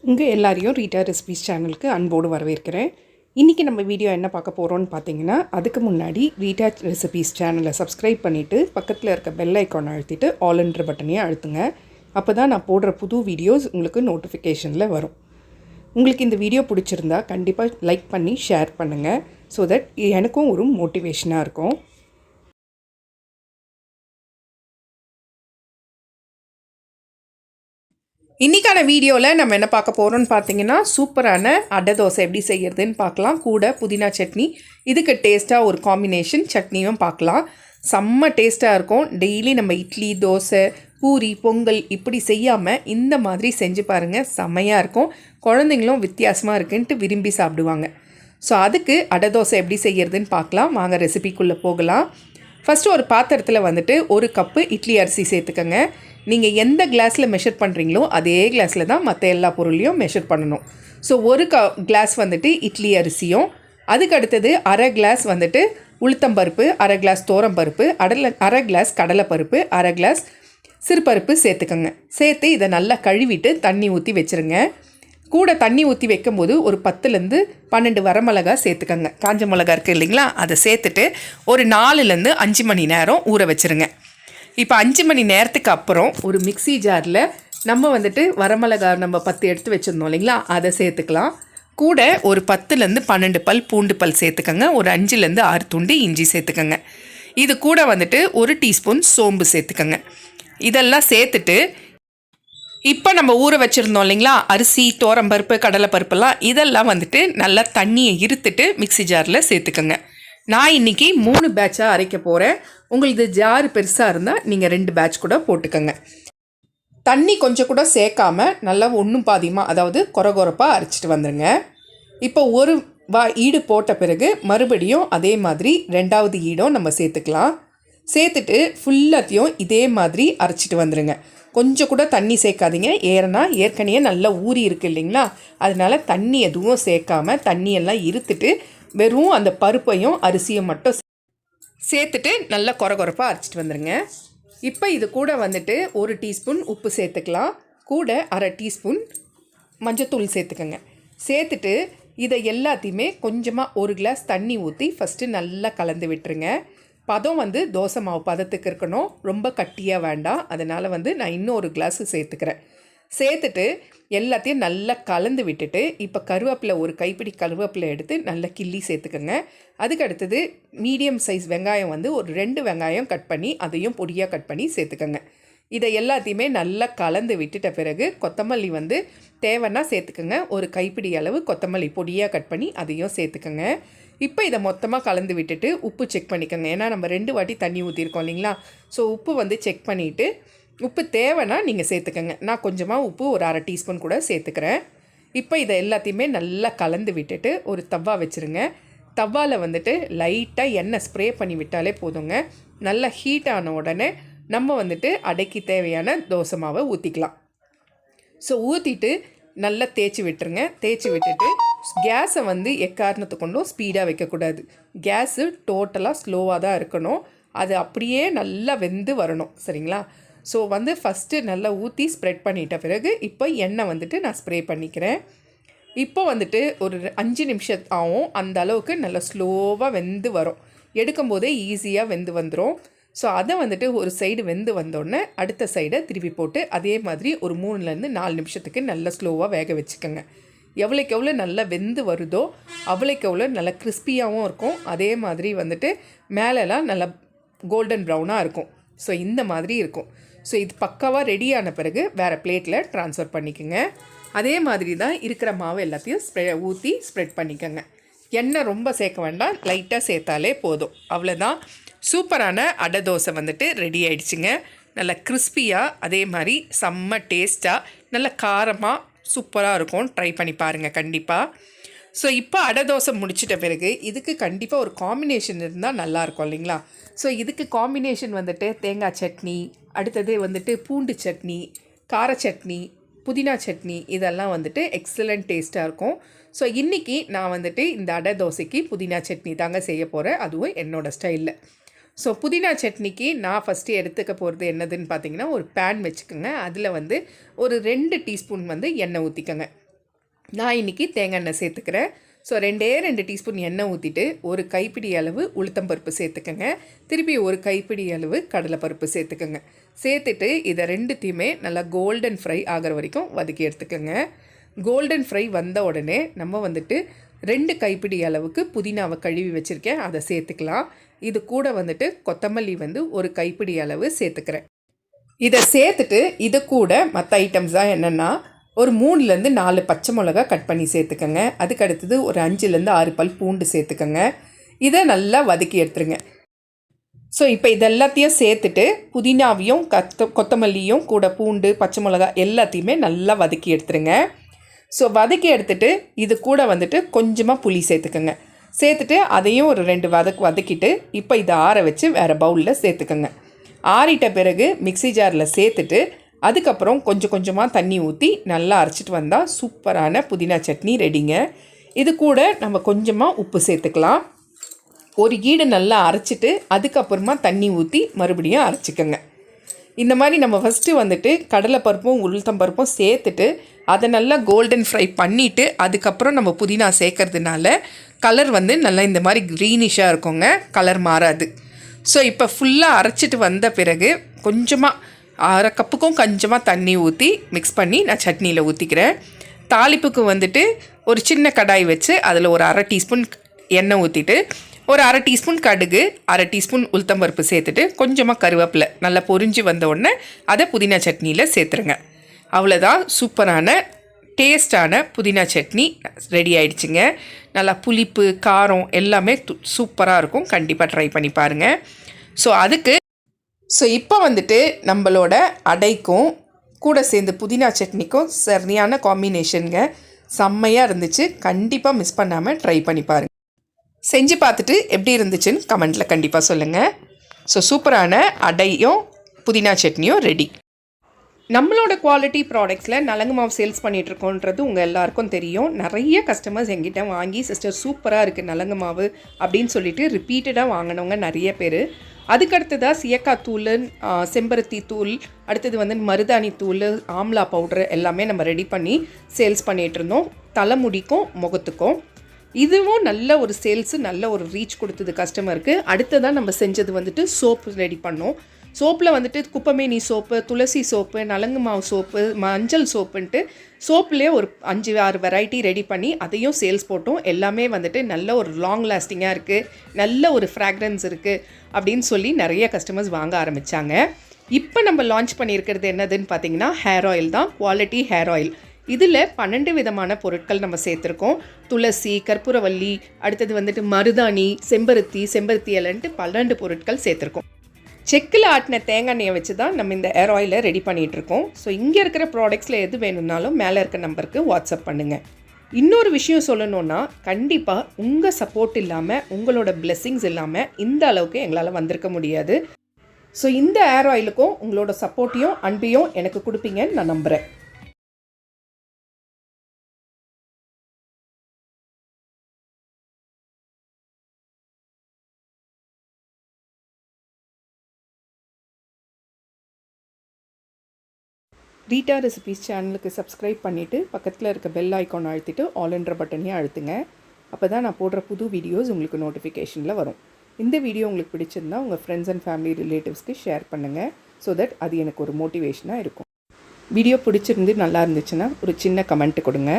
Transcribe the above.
உங்கள் எல்லாரையும் Rita recipes சேனலுக்கு அன்போடு வரவேற்கிறேன். இன்றைக்கி நம்ம வீடியோ என்ன பார்க்க போகிறோன்னு பார்த்தீங்கன்னா, அதுக்கு முன்னாடி ரீட்டா ரெசிபீஸ் சேனலை சப்ஸ்கிரைப் பண்ணிவிட்டு பக்கத்தில் இருக்க பெல் ஐக்கான் அழுத்திட்டு ஆல்ன்ற பட்டனையும் அழுத்துங்க. அப்போ தான் நான் போடுற புது வீடியோஸ் உங்களுக்கு நோட்டிஃபிகேஷனில் வரும். உங்களுக்கு இந்த வீடியோ பிடிச்சிருந்தா கண்டிப்பாக லைக் பண்ணி ஷேர் பண்ணுங்கள். ஸோ தட் எனக்கும் ஒரு மோட்டிவேஷனாக இருக்கும். இன்றைக்கான வீடியோவில் நம்ம என்ன பார்க்க போகிறோம்னு பார்த்தீங்கன்னா, சூப்பரான அடை தோசை எப்படி செய்கிறதுன்னு பார்க்கலாம். கூட புதினா சட்னி, இதுக்கு டேஸ்ட்டாக ஒரு காம்பினேஷன் சட்னியும் பார்க்கலாம். செம்ம டேஸ்ட்டாக இருக்கும். டெய்லி நம்ம இட்லி, தோசை, பூரி, பொங்கல் இப்படி செய்யாமல் இந்த மாதிரி செஞ்சு பாருங்கள், செம்மையாக இருக்கும். குழந்தைங்களும் வித்தியாசமாக இருக்குன்ட்டு விரும்பி சாப்பிடுவாங்க. ஸோ அதுக்கு அடை தோசை எப்படி செய்கிறதுன்னு பார்க்கலாம். வாங்க ரெசிபிக்குள்ளே போகலாம். ஃபஸ்ட்டு ஒரு பாத்திரத்தில் வந்துட்டு 1 கப்பு இட்லி அரிசி சேர்த்துக்கங்க. நீங்கள் எந்த கிளாஸில் மெஷர் பண்ணுறீங்களோ அதே கிளாஸில் தான் மற்ற எல்லா பொருளையும் மெஷர் பண்ணணும். ஸோ 1 கிளாஸ் வந்துட்டு இட்லி அரிசியும், அதுக்கு அடுத்தது அரை கிளாஸ் வந்துட்டு உளுத்தம்பருப்பு, அரை கிளாஸ் தோரம்பருப்பு, அரை கிளாஸ் கடலைப்பருப்பு, அரை கிளாஸ் சிறுபருப்பு சேர்த்துக்கோங்க. சேர்த்து இதை நல்லா கழுவிட்டு தண்ணி ஊற்றி வச்சுருங்க. கூட தண்ணி ஊற்றி வைக்கும்போது ஒரு 10லேருந்து 12 வரமிளகா சேர்த்துக்கோங்க. காஞ்ச மிளகா இருக்குது இல்லைங்களா, அதை சேர்த்துட்டு ஒரு 4லேருந்து 5 மணி நேரம் ஊற வச்சுருங்க. இப்போ 5 மணி நேரத்துக்கு அப்புறம் ஒரு மிக்சி ஜாரில் நம்ம வந்துட்டு வரமிளகா நம்ம 10 எடுத்து வச்சுருந்தோம் இல்லைங்களா, அதை சேர்த்துக்கலாம். கூட ஒரு 10லேருந்து 12 பல் பூண்டு பல் சேர்த்துக்கோங்க. ஒரு 5லேருந்து 6 துண்டு இஞ்சி சேர்த்துக்கோங்க. இது கூட வந்துட்டு 1 டீஸ்பூன் சோம்பு சேர்த்துக்கோங்க. இதெல்லாம் சேர்த்துட்டு இப்போ நம்ம ஊற வச்சுருந்தோம் இல்லைங்களா, அரிசி, தோரம்பருப்பு, கடலைப்பருப்பெல்லாம், இதெல்லாம் வந்துட்டு நல்லா தண்ணியை இருத்துட்டு மிக்சி ஜாரில் சேர்த்துக்கோங்க. நான் இன்றைக்கி 3 பேட்சாக அரைக்க போகிறேன். உங்களுக்கு ஜார் பெருசாக இருந்தால் நீங்கள் 2 பேட்ச் கூட போட்டுக்கோங்க. தண்ணி கொஞ்சம் கூட சேர்க்காமல் நல்லா ஒன்றும் பாதியமாக, அதாவது கொரகொரப்பாக அரைச்சிட்டு வந்துடுங்க. இப்போ ஒரு ஈடு போட்ட பிறகு மறுபடியும் அதே மாதிரி 2வது ஈடும் நம்ம சேர்த்துக்கலாம். சேர்த்துட்டு ஃபுல்லாத்தையும் இதே மாதிரி அரைச்சிட்டு வந்துடுங்க. கொஞ்சம் கூட தண்ணி சேர்க்காதீங்க, ஏன்னா ஏற்கனவே நல்லா ஊறி இருக்குது இல்லைங்களா, அதனால் தண்ணி எதுவும் சேர்க்காமல் தண்ணியெல்லாம் இருத்துட்டு வெறும் அந்த பருப்பையும் அரிசியும் மட்டும் சேர்த்துட்டு நல்லா கொரகொரப்பாக அரைச்சிட்டு வந்துடுங்க. இப்போ இது கூட வந்துட்டு 1 டீஸ்பூன் உப்பு சேர்த்துக்கலாம். கூட அரை டீஸ்பூன் மஞ்சத்தூள் சேர்த்துக்கோங்க. சேர்த்துட்டு இதை எல்லாத்தையுமே கொஞ்சமாக 1 கிளாஸ் தண்ணி ஊற்றி ஃபஸ்ட்டு நல்லா கலந்து விட்டுருங்க. பதம் வந்து தோசை மாவு பதத்துக்கு இருக்கணும், ரொம்ப கட்டியாக வேண்டாம். அதனால் வந்து நான் இன்னும் 1 கிளாஸு சேர்த்துக்கிறேன். சேர்த்துட்டு எல்லாத்தையும் நல்லா கலந்து விட்டுட்டு இப்போ கருவேப்பிலை, ஒரு கைப்பிடி கருவேப்பிலை எடுத்து நல்லா கிள்ளி சேர்த்துக்கோங்க. அதுக்கு அடுத்தது மீடியம் சைஸ் வெங்காயம் வந்து ஒரு 2 வெங்காயம் கட் பண்ணி அதையும் பொடியாக கட் பண்ணி சேர்த்துக்கோங்க. இதை எல்லாத்தையுமே நல்லா கலந்து விட்டுட்ட பிறகு கொத்தமல்லி வந்து தேவைன்னா சேர்த்துக்கோங்க. ஒரு கைப்பிடி அளவு கொத்தமல்லி பொடியாக கட் பண்ணி அதையும் சேர்த்துக்கோங்க. இப்போ இதை மொத்தமாக கலந்து விட்டுட்டு உப்பு செக் பண்ணிக்கோங்க. ஏன்னா நம்ம 2 வாட்டி தண்ணி ஊற்றிருக்கோம் இல்லைங்களா, ஸோ உப்பு வந்து செக் பண்ணிவிட்டு உப்பு தேவைன்னா நீங்கள் சேர்த்துக்கோங்க. நான் கொஞ்சமாக உப்பு ஒரு அரை டீஸ்பூன் கூட சேர்த்துக்கிறேன். இப்போ இதை எல்லாத்தையுமே நல்லா கலந்து விட்டுட்டு ஒரு தவா வச்சுருங்க. தவாவில் வந்துட்டு லைட்டாக எண்ணெய் ஸ்ப்ரே பண்ணி விட்டாலே போதுங்க. நல்லா ஹீட் ஆன உடனே நம்ம வந்துட்டு அடைக்கு தேவையான தோசை மாவை ஊற்றிக்கலாம். ஸோ ஊற்றிட்டு நல்லா தேய்ச்சி விட்டுருங்க. தேய்ச்சி விட்டுட்டு கேஸை வந்து எக்காரணத்தை கொண்டும் ஸ்பீடாக வைக்கக்கூடாது. கேஸு டோட்டலாக ஸ்லோவாக தான் இருக்கணும். அது அப்படியே நல்லா வெந்து வரணும், சரிங்களா. ஸோ வந்து ஃபஸ்ட்டு நல்லா ஊற்றி ஸ்ப்ரெட் பண்ணிட்ட பிறகு இப்போ எண்ணெய் வந்துட்டு நான் ஸ்ப்ரே பண்ணிக்கிறேன். இப்போ வந்துட்டு ஒரு 5 நிமிஷம் ஆகும். அந்த அளவுக்கு நல்லா ஸ்லோவாக வெந்து வரும். எடுக்கும்போதே ஈஸியாக வெந்து வந்துடும். ஸோ அதை வந்துட்டு ஒரு சைடு வெந்து வந்தோடனே அடுத்த சைடை திருப்பி போட்டு அதே மாதிரி ஒரு 3லேருந்து 4 நிமிஷத்துக்கு நல்லா ஸ்லோவாக வேக வச்சுக்கோங்க. எவ்வளோக்கு எவ்வளோ நல்லா வெந்து வருதோ அவ்வளோக்கு எவ்வளோ நல்லா கிறிஸ்பியாகவும் இருக்கும். அதே மாதிரி வந்துட்டு மேலெலாம் நல்லா கோல்டன் ப்ரௌனாக இருக்கும். ஸோ இந்த மாதிரி இருக்கும். ஸோ இது பக்காவாக ரெடியான பிறகு வேறு பிளேட்டில் ட்ரான்ஸ்ஃபர் பண்ணிக்கோங்க. அதே மாதிரி தான் இருக்கிற மாவு எல்லாத்தையும் ஊற்றி ஸ்ப்ரெட் பண்ணிக்கோங்க. எண்ணெய் ரொம்ப சேர்க்க வேண்டாம், லைட்டாக சேர்த்தாலே போதும். அவ்வளோதான். சூப்பரான அடை தோசை வந்துட்டு ரெடி ஆகிடுச்சிங்க. நல்லா கிறிஸ்பியாக, அதே மாதிரி செம்ம டேஸ்ட்டாக, நல்ல காரமாக சூப்பராக இருக்கும். ட்ரை பண்ணி பாருங்கள் கண்டிப்பாக. ஸோ இப்போ அடை தோசை முடிச்சிட்ட பிறகு இதுக்கு கண்டிப்பாக ஒரு காம்பினேஷன் இருந்தால் நல்லாயிருக்கும் இல்லைங்களா. ஸோ இதுக்கு காம்பினேஷன் வந்துட்டு தேங்காய் சட்னி, அடுத்தது வந்துட்டு பூண்டு சட்னி, கார சட்னி, புதினா சட்னி, இதெல்லாம் வந்துட்டு எக்ஸலண்ட் டேஸ்ட்டாக இருக்கும். ஸோ இன்றைக்கி நான் வந்துட்டு இந்த அடை தோசைக்கு புதினா சட்னி தாங்க செய்ய போகிறேன், அதுவும் என்னோடய ஸ்டைலில். ஸோ புதினா சட்னிக்கு நான் ஃபஸ்ட்டு எடுத்துக்க போகிறது என்னதுன்னு பார்த்தீங்கன்னா, ஒரு பேன் வச்சுக்கோங்க. அதில் வந்து ஒரு 2 டீஸ்பூன் வந்து எண்ணெய் ஊற்றிக்கோங்க. நான் இன்றைக்கி தேங்காய் எண்ணெய் சேர்த்துக்கிறேன். ஸோ 2 டீஸ்பூன் எண்ணெய் ஊற்றிட்டு ஒரு கைப்பிடி அளவு உளுத்தம்பருப்பு சேர்த்துக்கங்க. திருப்பி ஒரு கைப்பிடி அளவு கடலைப்பருப்பு சேர்த்துக்கங்க. சேர்த்துட்டு இதை ரெண்டுத்தையுமே நல்லா கோல்டன் ஃப்ரை ஆகிற வரைக்கும் வதக்கி எடுத்துக்கோங்க. கோல்டன் ஃப்ரை வந்த உடனே நம்ம வந்துட்டு 2 கைப்பிடி அளவுக்கு புதினாவை கழுவி வச்சுருக்கேன், அதை சேர்த்துக்கலாம். இது கூட வந்துட்டு கொத்தமல்லி ஒரு கைப்பிடி அளவு சேர்த்துக்கிறேன். இதை சேர்த்துட்டு இது கூட மற்ற ஐட்டம்ஸ் தான் என்னென்னா ஒரு 3லேருந்து 4 பச்சை மிளகா கட் பண்ணி சேர்த்துக்கங்க. அதுக்கு அடுத்தது ஒரு 5லேருந்து 6 பல் பூண்டு சேர்த்துக்கங்க. இதை நல்லா வதக்கி எடுத்துருங்க. ஸோ இப்போ இதெல்லாத்தையும் சேர்த்துட்டு புதினாவையும் கொத்தமல்லியும் கூட பூண்டு பச்சை மிளகா எல்லாத்தையுமே நல்லா வதக்கி எடுத்துருங்க. ஸோ வதக்கி எடுத்துகிட்டு இது கூட வந்துட்டு கொஞ்சமாக புளி சேர்த்துக்கங்க. சேர்த்துட்டு அதையும் ஒரு 2 வதக்கிட்டு இப்போ இதை ஆற வச்சு வேறு பவுலில் சேர்த்துக்கங்க. ஆறிட்ட பிறகு மிக்ஸி ஜாரில் சேர்த்துட்டு அதுக்கப்புறம் கொஞ்சமாக தண்ணி ஊற்றி நல்லா அரைச்சிட்டு வந்தால் சூப்பரான புதினா சட்னி ரெடிங்க. இது கூட நம்ம கொஞ்சமாக உப்பு சேர்த்துக்கலாம். ஒரு ஈடு நல்லா அரைச்சிட்டு அதுக்கப்புறமா தண்ணி ஊற்றி மறுபடியும் அரைச்சிக்கோங்க. இந்த மாதிரி நம்ம ஃபஸ்ட்டு வந்துட்டு கடலைப்பருப்பும் உளுத்தம்பருப்பும் சேர்த்துட்டு அதை நல்லா கோல்டன் ஃப்ரை பண்ணிவிட்டு அதுக்கப்புறம் நம்ம புதினா சேர்க்கறதுனால கலர் நல்லா இந்த மாதிரி க்ரீனிஷாக இருக்குங்க, கலர் மாறாது. ஸோ இப்போ ஃபுல்லாக அரைச்சிட்டு வந்த பிறகு கொஞ்சமாக 1/2 கப்புக்கும் கொஞ்சமாக தண்ணி ஊற்றி மிக்ஸ் பண்ணி நான் சட்னியில் ஊற்றிக்கிறேன். தாளிப்புக்கு வந்துட்டு ஒரு சின்ன கடாய் வச்சு அதில் ஒரு 1/2 டீஸ்பூன் எண்ணெய் ஊற்றிட்டு ஒரு 1/2 டீஸ்பூன் கடுகு 1/2 டீஸ்பூன் உளுத்தம்பருப்பு சேர்த்துட்டு கொஞ்சமாக கருவேப்பிலை நல்லா பொரிஞ்சு வந்த உடனே அதை புதினா சட்னியில் சேர்த்துருங்க. அவ்வளோதான், சூப்பரான டேஸ்டான புதினா சட்னி ரெடி ஆகிடுச்சிங்க. நல்லா புளிப்பு காரம் எல்லாமே சூப்பராக இருக்கும். கண்டிப்பாக ட்ரை பண்ணி பாருங்கள். ஸோ இப்போ வந்துட்டு நம்மளோட அடைக்கும் கூட சேர்ந்து புதினா சட்னிக்கும் சரியான காம்பினேஷனுங்க. செம்மையாக இருந்துச்சு. கண்டிப்பாக மிஸ் பண்ணாமல் ட்ரை பண்ணி பாருங்கள். செஞ்சு பார்த்துட்டு எப்படி இருந்துச்சுன்னு கமெண்ட்டில் கண்டிப்பாக சொல்லுங்கள். ஸோ சூப்பரான அடையும் புதினா சட்னியும் ரெடி. நம்மளோட குவாலிட்டி ப்ராடக்ட்ஸில் நலங்கு மாவு சேல்ஸ் பண்ணிகிட்ருக்கோன்றது உங்கள் எல்லாருக்கும் தெரியும். நிறைய கஸ்டமர்ஸ் எங்கிட்ட வாங்கி சிஸ்டர் சூப்பராக இருக்குது நலங்கு மாவு அப்படின்னு சொல்லிட்டு ரிப்பீட்டடாக வாங்கினவங்க நிறைய பேர். அதுக்கடுத்ததாக சியக்காய் தூள், செம்பருத்தி தூள், அடுத்தது மருதாணி தூள், ஆம்லா பவுட்ரு எல்லாமே நம்ம ரெடி பண்ணி சேல்ஸ் பண்ணிகிட்ருந்தோம். தலைமுடிக்கும் முகத்துக்கும் இதுவும் நல்ல ஒரு சேல்ஸு, நல்ல ஒரு ரீச் கொடுத்தது கஸ்டமருக்கு. அடுத்ததாக நம்ம செஞ்சது சோப்பு ரெடி பண்ணோம். சோப்பில் குப்பமேனி சோப்பு, துளசி சோப்பு, நலங்கு மாவு சோப்பு, மஞ்சள் சோப்புன்ட்டு சோப்புலேயே ஒரு 5-6 வெரைட்டி ரெடி பண்ணி அதையும் சேல்ஸ் போட்டோம். எல்லாமே நல்ல ஒரு லாங் லாஸ்டிங்காக இருக்குது, நல்ல ஒரு ஃப்ராக்ரன்ஸ் இருக்குது அப்படின்னு சொல்லி நிறைய கஸ்டமர்ஸ் வாங்க ஆரம்பித்தாங்க. இப்போ நம்ம லான்ச் பண்ணியிருக்கிறது என்னதுன்னு பார்த்தீங்கன்னா ஹேர் ஆயில் தான், குவாலிட்டி ஹேர் ஆயில். இதில் 12 விதமான பொருட்கள் நம்ம சேர்த்துருக்கோம். துளசி, கற்பூரவல்லி, அடுத்தது மருதாணி, செம்பருத்தி இலைன்ட்டு 12 பொருட்கள் சேர்த்துருக்கோம். செக்கில் ஆட்டின தேங்காய் எண்ணெயை வச்சு தான் நம்ம இந்த ஹேர் ஆயிலை ரெடி பண்ணிகிட்ருக்கோம். ஸோ இங்கே இருக்கிற ப்ராடக்ட்ஸில் எது வேணும்னாலும் மேலே இருக்க நம்பருக்கு வாட்ஸ்அப் பண்ணுங்கள். இன்னொரு விஷயம் சொல்லணுன்னா, கண்டிப்பாக உங்கள் சப்போர்ட் இல்லாமல், உங்களோட பிளெஸ்ஸிங்ஸ் இல்லாமல் இந்த அளவுக்கு எங்களால் வந்திருக்க முடியாது. ஸோ இந்த ஹேர் ஆயிலுக்கும் உங்களோட சப்போர்ட்டையும் அன்பையும் எனக்கு கொடுப்பீங்கன்னு நான் நம்புகிறேன். ரீட்டா ரெசிபீஸ் சேனலுக்கு சப்ஸ்கிரைப் பண்ணிவிட்டு பக்கத்தில் இருக்க பெல் ஐக்கான் அழுத்திட்டு ஆல்ன்ற பட்டனையும் அழுத்துங்க. அப்போ தான் நான் போடுற புது வீடியோஸ் உங்களுக்கு நோட்டிஃபிகேஷனில் வரும். இந்த வீடியோ உங்களுக்கு பிடிச்சிருந்தா உங்கள் ஃப்ரெண்ட்ஸ் அண்ட் ஃபேமிலி ரிலேட்டிவ்ஸ்க்கு ஷேர் பண்ணுங்கள். ஸோ தட் அது எனக்கு ஒரு மோட்டிவேஷனாக இருக்கும். வீடியோ பிடிச்சிருந்து நல்லா இருந்துச்சுன்னா ஒரு சின்ன கமெண்ட் கொடுங்க.